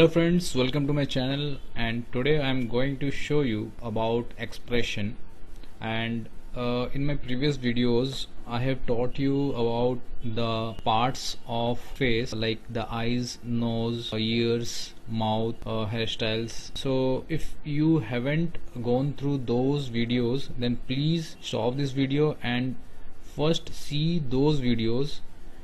Hello friends, welcome to my channel, and today I am going to show you about expression. And in my previous videos I have taught you about the parts of face like the eyes, nose, ears, mouth, hairstyles. So if you haven't gone through those videos, then please stop this video and first see those videos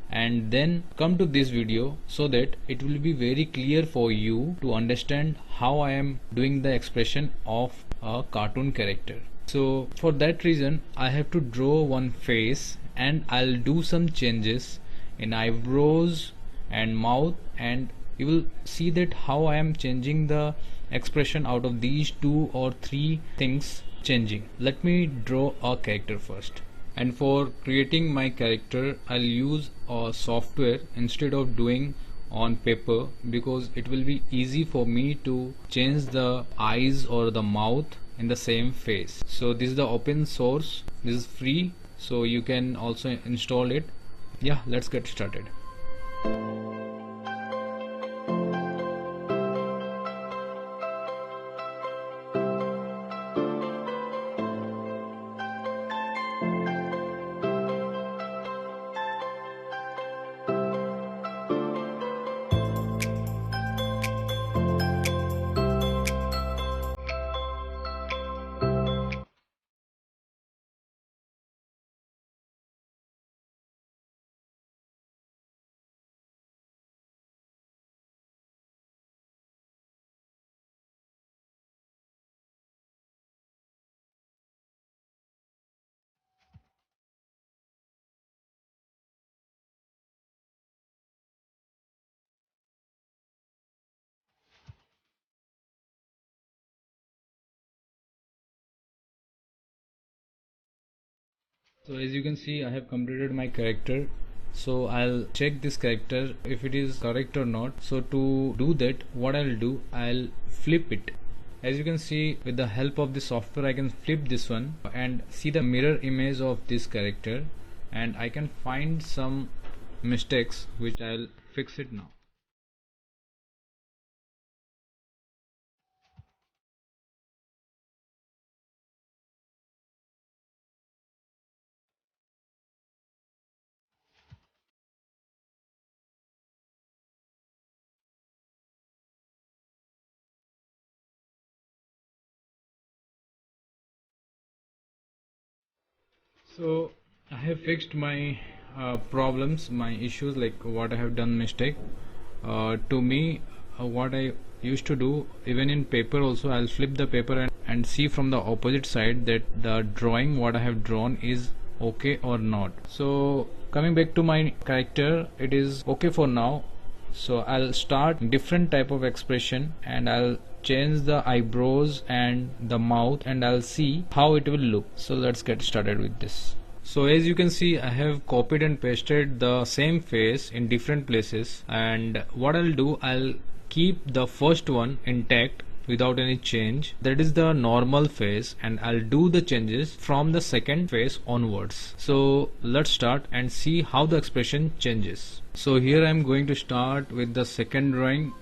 and then come to this video, so that it will be very clear for you to understand how I am doing the expression of a cartoon character. So for that reason I have to draw one face, and I'll do some changes in eyebrows and mouth, and you will see that how I am changing the expression out of these 2 or 3 things changing. Let me draw a character first. And for creating my character I'll use a software instead of doing on paper, because it will be easy for me to change the eyes or the mouth in the same face. So this is the open source, this is free, so you can also install it. Yeah, let's get started. So as you can see, I have completed my character. So I'll check this character if it is correct or not. So to do that, what I'll do, I'll flip it. As you can see, with the help of the software I can flip this one and see the mirror image of this character, and I can find some mistakes which I'll fix it now. So I have fixed my problems, my issues, like what I have done mistake. To me, what I used to do, even in paper also, I'll flip the paper and see from the opposite side that the drawing what I have drawn is okay or not. So coming back to my character, it is okay for now. So I'll start different type of expression, and I'll change the eyebrows and the mouth, and I'll see how it will look. So let's get started with this. So as you can see, I have copied and pasted the same face in different places, and what I'll do, I'll keep the first one intact without any change, that is the normal face, and I'll do the changes from the second face onwards. So let's start and see how the expression changes. So here I'm going to start with the second drawing.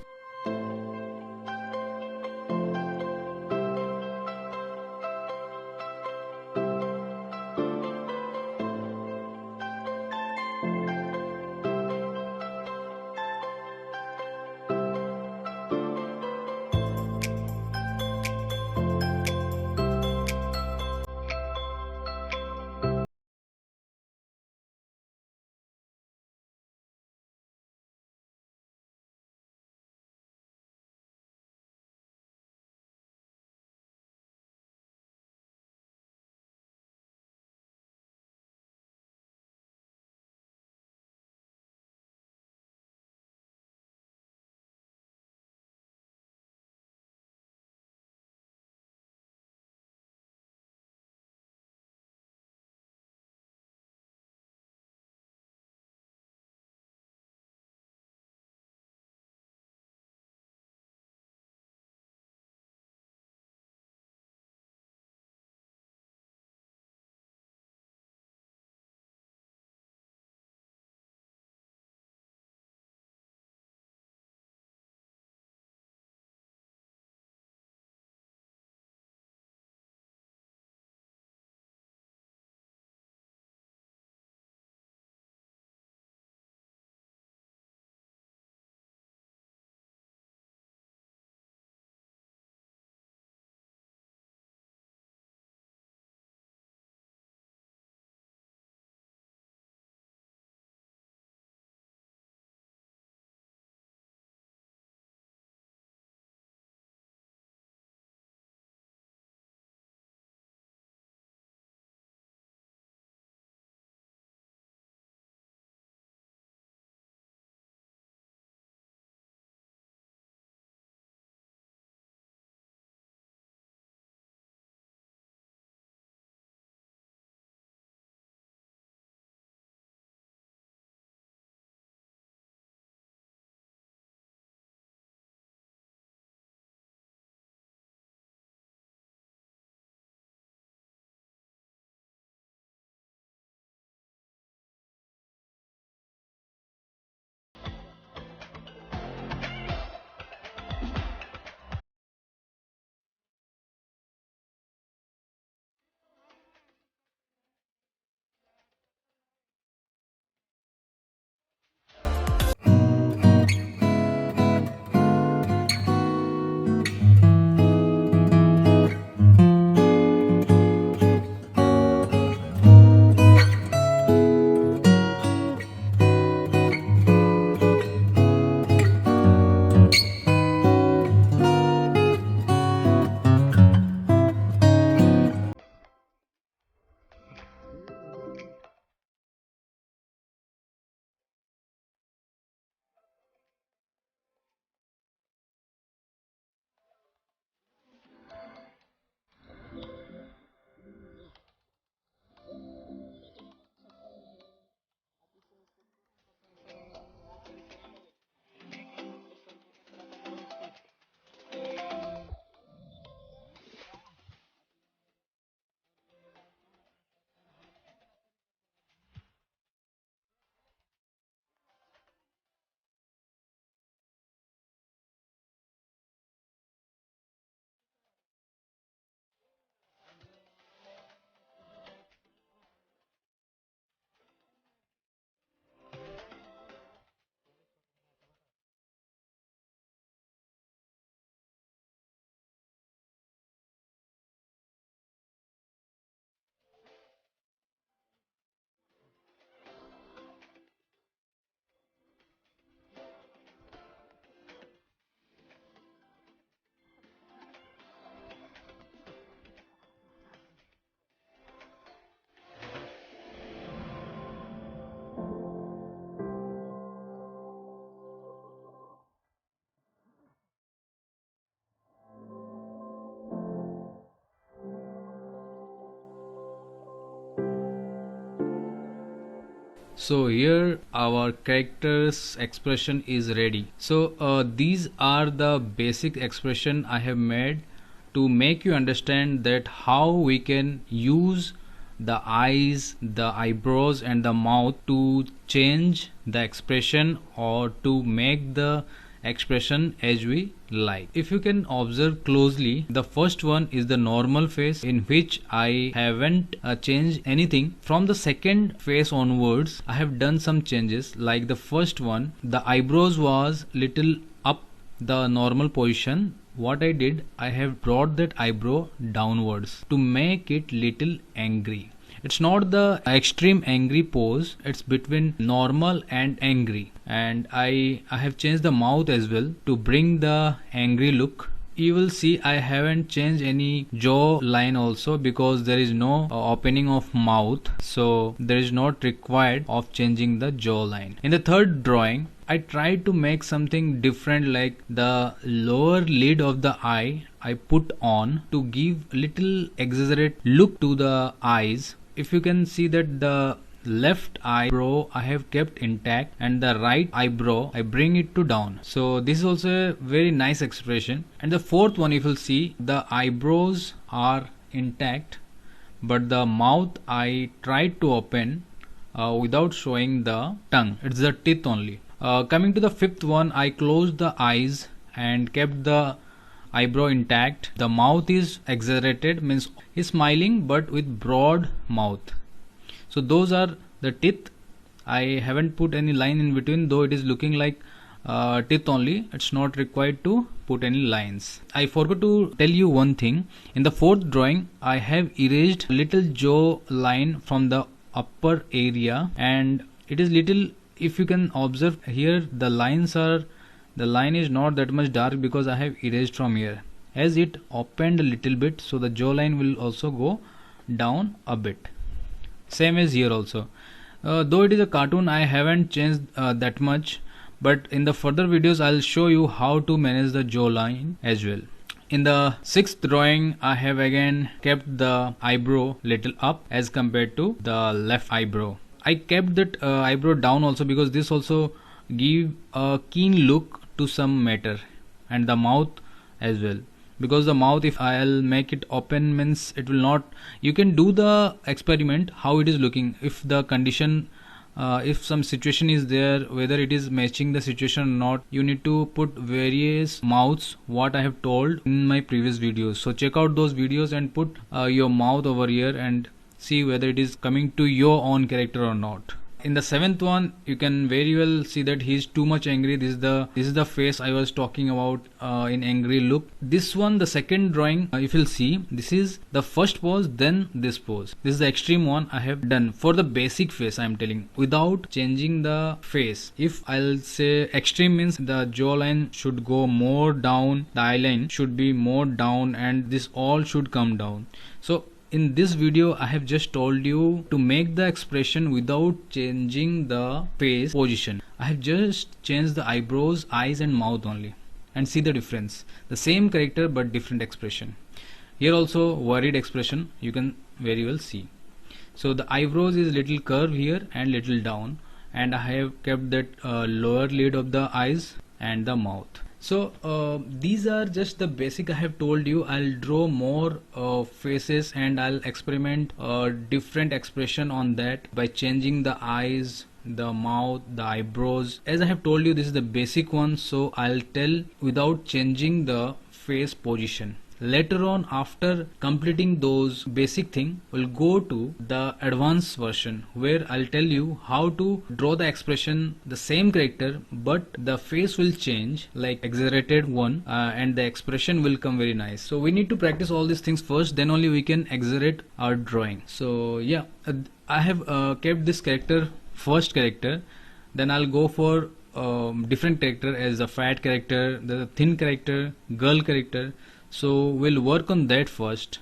So here our character's expression is ready. So these are the basic expression I have made to make you understand that how we can use the eyes, the eyebrows and the mouth to change the expression or to make the expression as we like. If you can observe closely, the first one is the normal face, in which I haven't changed anything. From the second face onwards I have done some changes. Like the first one, the eyebrows was little up the normal position. What I did, I have brought that eyebrow downwards to make it little angry. It's not the extreme angry pose, it's between normal and angry. And I have changed the mouth as well to bring the angry look. You will see I haven't changed any jaw line also, because there is no opening of mouth, so there is not required of changing the jaw line. In the third drawing, I tried to make something different, like the lower lid of the eye I put on to give little exaggerate look to the eyes. If you can see that the left eyebrow I have kept intact and the right eyebrow I bring it to down. So this is also a very nice expression. And the fourth one, if you'll see, the eyebrows are intact but the mouth I tried to open without showing the tongue. It's the teeth only. Coming to the fifth one, I closed the eyes and kept the eyebrow intact. The mouth is exaggerated, means he's smiling but with broad mouth. So those are the teeth. I haven't put any line in between, though it is looking like teeth only. It's not required to put any lines. I forgot to tell you one thing. In the fourth drawing, I have erased little jaw line from the upper area, and it is little, if you can observe here, the line is not that much dark because I have erased from here. As it opened a little bit, so the jawline will also go down a bit. Same as here also. Though it is a cartoon, I haven't changed that much, but in the further videos I'll show you how to manage the jawline as well. In the sixth drawing, I have again kept the eyebrow little up as compared to the left eyebrow. I kept that eyebrow down also because this also give a keen look to some matter, and the mouth as well, because the mouth, if I'll make it open, means it will not. You can do the experiment how it is looking. If the condition, if some situation is there, whether it is matching the situation or not, you need to put various mouths, what I have told in my previous videos. So check out those videos and put your mouth over here and see whether it is coming to your own character or not. In the seventh one, you can very well see that he is too much angry. This is the face I was talking about in angry look. This one, the second drawing, if you'll see, this is the first pose, then this pose. This is the extreme one I have done for the basic face. I am telling, without changing the face. If I'll say extreme, means the jawline should go more down, the eyeline should be more down, and this all should come down. So in this video, I have just told you to make the expression without changing the face position. I have just changed the eyebrows, eyes and mouth only, and see the difference. The same character but different expression. Here also worried expression you can very well see. So the eyebrows is little curve here and little down, and I have kept that lower lid of the eyes and the mouth. So these are just the basic I have told you. I'll draw more faces and I'll experiment different expression on that by changing the eyes, the mouth, the eyebrows. As I have told you, this is the basic one, so I'll tell without changing the face position. Later on, after completing those basic thing, we'll go to the advanced version where I'll tell you how to draw the expression, the same character, but the face will change, like exaggerated one, and the expression will come very nice. So we need to practice all these things first, then only we can exaggerate our drawing. So yeah, I have kept this character, first character, then I'll go for different character as a fat character, the thin character, girl character. So we'll work on that first,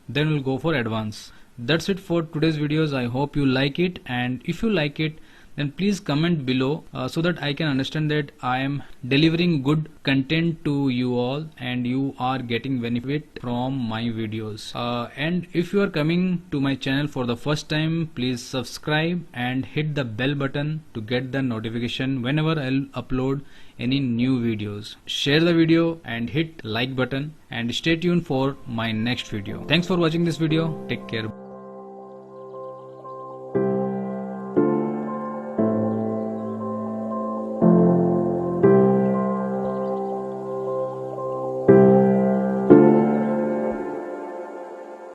then we'll go for advanced. That's it for today's videos. I hope you like it, and if you like it, then please comment below so that I can understand that I am delivering good content to you all and you are getting benefit from my videos. And if you are coming to my channel for the first time, please subscribe and hit the bell button to get the notification whenever I'll upload any new videos. Share the video and hit like button and stay tuned for my next video. Thanks for watching this video. Take care.